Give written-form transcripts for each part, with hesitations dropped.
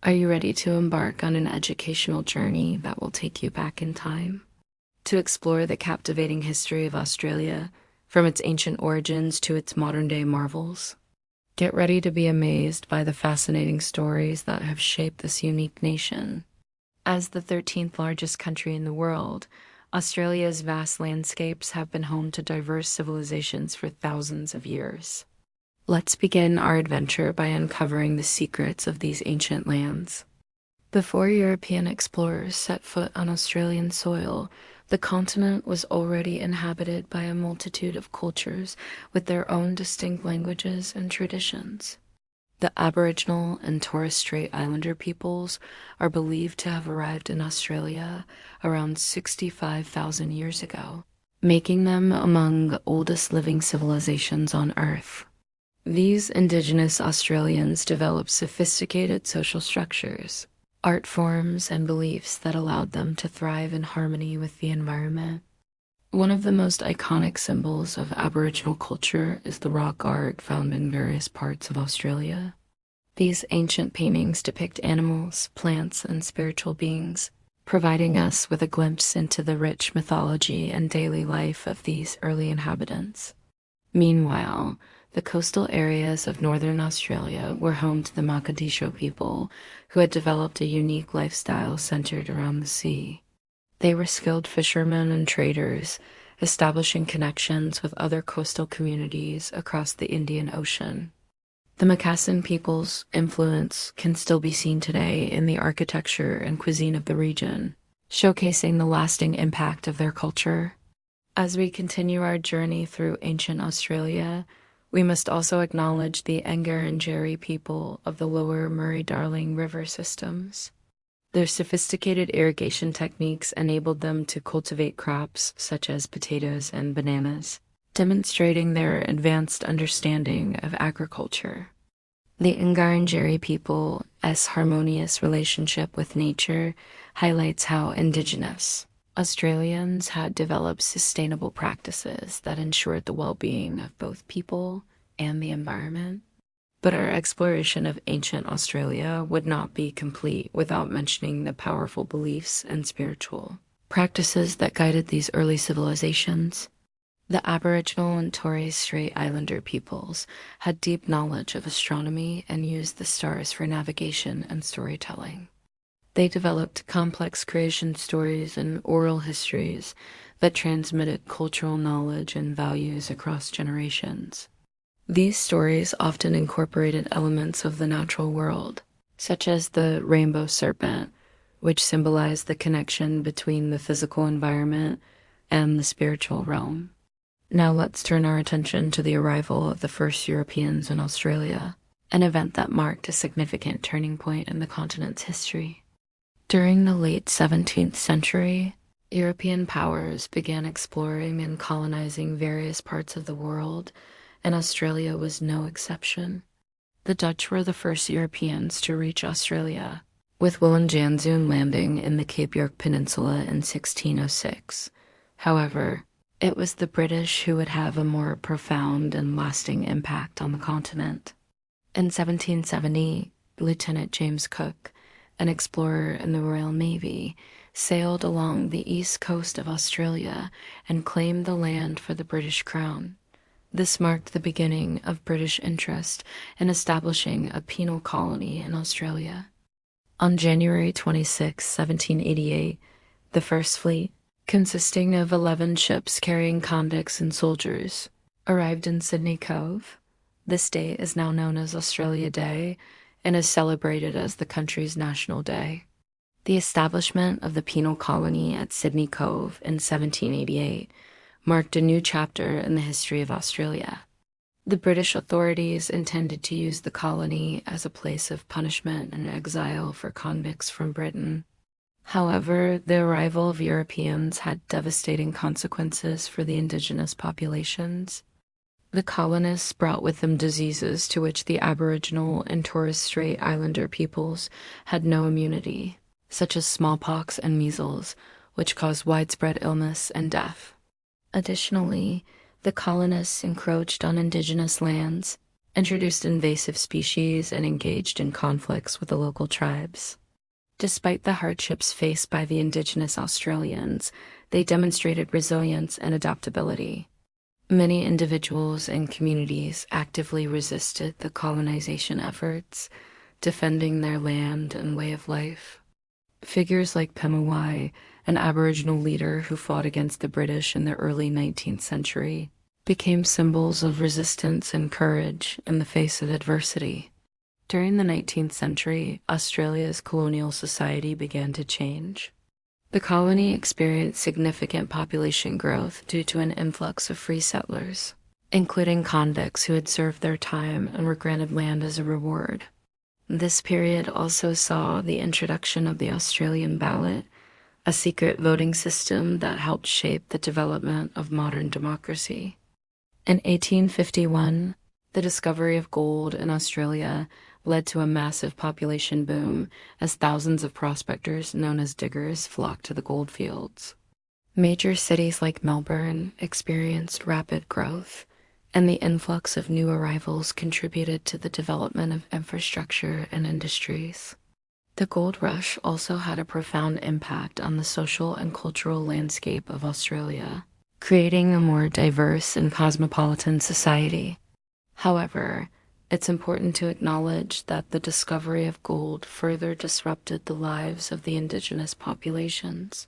Are you ready to embark on an educational journey that will take you back in time? To explore the captivating history of Australia, from its ancient origins to its modern-day marvels? Get ready to be amazed by the fascinating stories that have shaped this unique nation. As the 13th largest country in the world, Australia's vast landscapes have been home to diverse civilizations for thousands of years. Let's begin our adventure by uncovering the secrets of these ancient lands. Before European explorers set foot on Australian soil, the continent was already inhabited by a multitude of cultures with their own distinct languages and traditions. The Aboriginal and Torres Strait Islander peoples are believed to have arrived in Australia around 65,000 years ago, making them among the oldest living civilizations on Earth. These Indigenous Australians developed sophisticated social structures, art forms, and beliefs that allowed them to thrive in harmony with the environment. One of the most iconic symbols of Aboriginal culture is the rock art found in various parts of Australia. These ancient paintings depict animals, plants, and spiritual beings, providing us with a glimpse into the rich mythology and daily life of these early inhabitants. Meanwhile, the coastal areas of northern Australia were home to the Makadisho people, who had developed a unique lifestyle centered around the sea. They were skilled fishermen and traders, establishing connections with other coastal communities across the Indian Ocean. The Macassan people's influence can still be seen today in the architecture and cuisine of the region, showcasing the lasting impact of their culture. As we continue our journey through ancient Australia, we must also acknowledge the Ngarrindjeri people of the lower Murray-Darling River systems. Their sophisticated irrigation techniques enabled them to cultivate crops such as potatoes and bananas, demonstrating their advanced understanding of agriculture. The Ngarrindjeri people's harmonious relationship with nature highlights how Indigenous Australians had developed sustainable practices that ensured the well-being of both people and the environment. But our exploration of ancient Australia would not be complete without mentioning the powerful beliefs and spiritual practices that guided these early civilizations. The Aboriginal and Torres Strait Islander peoples had deep knowledge of astronomy and used the stars for navigation and storytelling. They developed complex creation stories and oral histories that transmitted cultural knowledge and values across generations. These stories often incorporated elements of the natural world, such as the rainbow serpent, which symbolized the connection between the physical environment and the spiritual realm. Now let's turn our attention to the arrival of the first Europeans in Australia, an event that marked a significant turning point in the continent's history. During the late 17th century, European powers began exploring and colonizing various parts of the world, and Australia was no exception. The Dutch were the first Europeans to reach Australia, with Willem Janszoon landing in the Cape York Peninsula in 1606. However, it was the British who would have a more profound and lasting impact on the continent. In 1770, Lieutenant James Cook, an explorer in the Royal Navy, sailed along the east coast of Australia and claimed the land for the British Crown. This marked the beginning of British interest in establishing a penal colony in Australia. On January 26, 1788, the First Fleet, consisting of 11 ships carrying convicts and soldiers, arrived in Sydney Cove. This day is now known as Australia Day and is celebrated as the country's national day. The establishment of the penal colony at Sydney Cove in 1788 marked a new chapter in the history of Australia. The British authorities intended to use the colony as a place of punishment and exile for convicts from Britain. However, the arrival of Europeans had devastating consequences for the indigenous populations. The colonists brought with them diseases to which the Aboriginal and Torres Strait Islander peoples had no immunity, such as smallpox and measles, which caused widespread illness and death. Additionally, the colonists encroached on indigenous lands, introduced invasive species, and engaged in conflicts with the local tribes. Despite the hardships faced by the Indigenous Australians, they demonstrated resilience and adaptability. Many individuals and communities actively resisted the colonization efforts, defending their land and way of life. Figures like Pemawai, an Aboriginal leader who fought against the British in the early 19th century, became symbols of resistance and courage in the face of adversity. During the 19th century, Australia's colonial society began to change. The colony experienced significant population growth due to an influx of free settlers, including convicts who had served their time and were granted land as a reward. This period also saw the introduction of the Australian ballot, a secret voting system that helped shape the development of modern democracy. In 1851, the discovery of gold in Australia led to a massive population boom as thousands of prospectors known as diggers flocked to the gold fields. Major cities like Melbourne experienced rapid growth, and the influx of new arrivals contributed to the development of infrastructure and industries. The gold rush also had a profound impact on the social and cultural landscape of Australia, creating a more diverse and cosmopolitan society. However, it's important to acknowledge that the discovery of gold further disrupted the lives of the indigenous populations.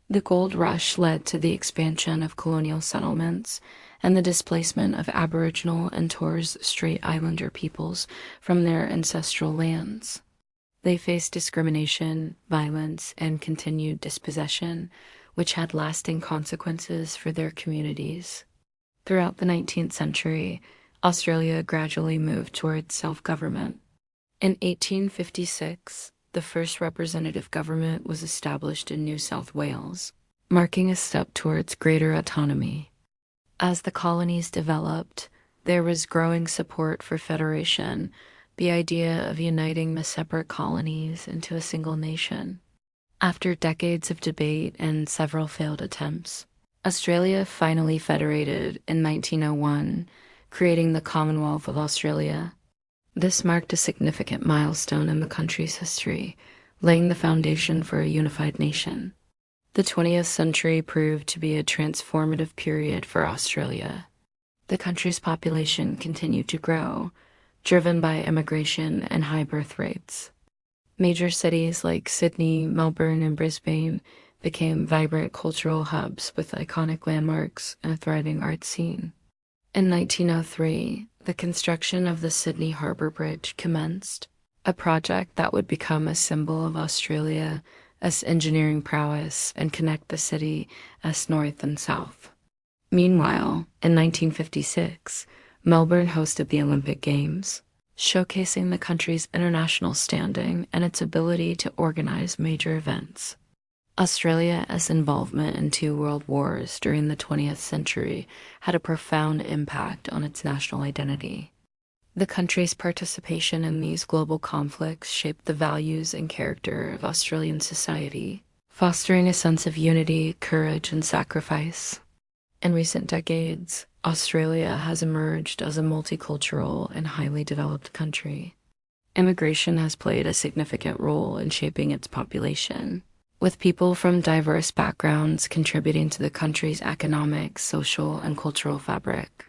The gold rush led to the expansion of colonial settlements and the displacement of Aboriginal and Torres Strait Islander peoples from their ancestral lands. They faced discrimination, violence, and continued dispossession, which had lasting consequences for their communities. Throughout the 19th century, Australia gradually moved towards self-government. In 1856, the first representative government was established in New South Wales, marking a step towards greater autonomy. As the colonies developed, there was growing support for federation, the idea of uniting the separate colonies into a single nation. After decades of debate and several failed attempts, Australia finally federated in 1901, creating the Commonwealth of Australia. This marked a significant milestone in the country's history, laying the foundation for a unified nation. The 20th century proved to be a transformative period for Australia. The country's population continued to grow, driven by immigration and high birth rates. Major cities like Sydney, Melbourne, and Brisbane became vibrant cultural hubs with iconic landmarks and a thriving art scene. In 1903, the construction of the Sydney Harbour Bridge commenced, a project that would become a symbol of Australia as engineering prowess and connect the city as north and south. Meanwhile, in 1956, Melbourne hosted the Olympic Games, showcasing the country's international standing and its ability to organize major events. Australia's involvement in 2 world wars during the 20th century had a profound impact on its national identity. The country's participation in these global conflicts shaped the values and character of Australian society, fostering a sense of unity, courage, and sacrifice. In recent decades, Australia has emerged as a multicultural and highly developed country. Immigration has played a significant role in shaping its population, with people from diverse backgrounds contributing to the country's economic, social, and cultural fabric.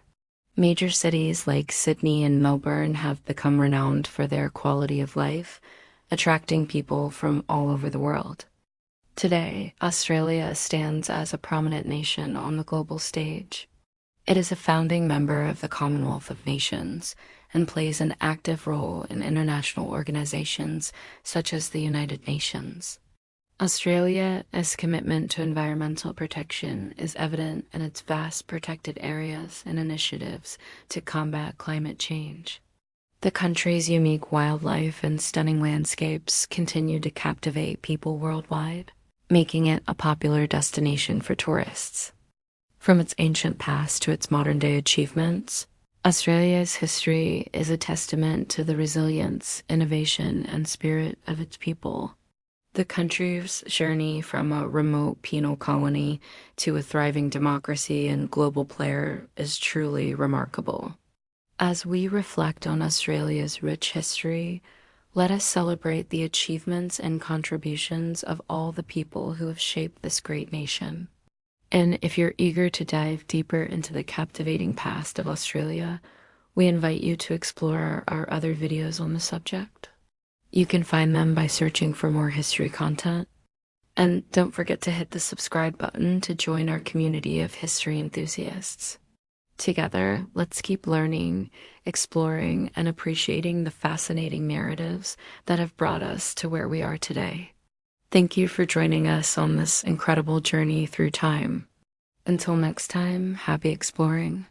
Major cities like Sydney and Melbourne have become renowned for their quality of life, attracting people from all over the world. Today, Australia stands as a prominent nation on the global stage. It is a founding member of the Commonwealth of Nations and plays an active role in international organizations such as the United Nations. Australia's commitment to environmental protection is evident in its vast protected areas and initiatives to combat climate change. The country's unique wildlife and stunning landscapes continue to captivate people worldwide, making it a popular destination for tourists. From its ancient past to its modern-day achievements, Australia's history is a testament to the resilience, innovation, and spirit of its people. The country's journey from a remote penal colony to a thriving democracy and global player is truly remarkable. As we reflect on Australia's rich history, let us celebrate the achievements and contributions of all the people who have shaped this great nation. And if you're eager to dive deeper into the captivating past of Australia, we invite you to explore our other videos on the subject. You can find them by searching for more history content. And don't forget to hit the subscribe button to join our community of history enthusiasts. Together, let's keep learning, exploring, and appreciating the fascinating narratives that have brought us to where we are today. Thank you for joining us on this incredible journey through time. Until next time, happy exploring.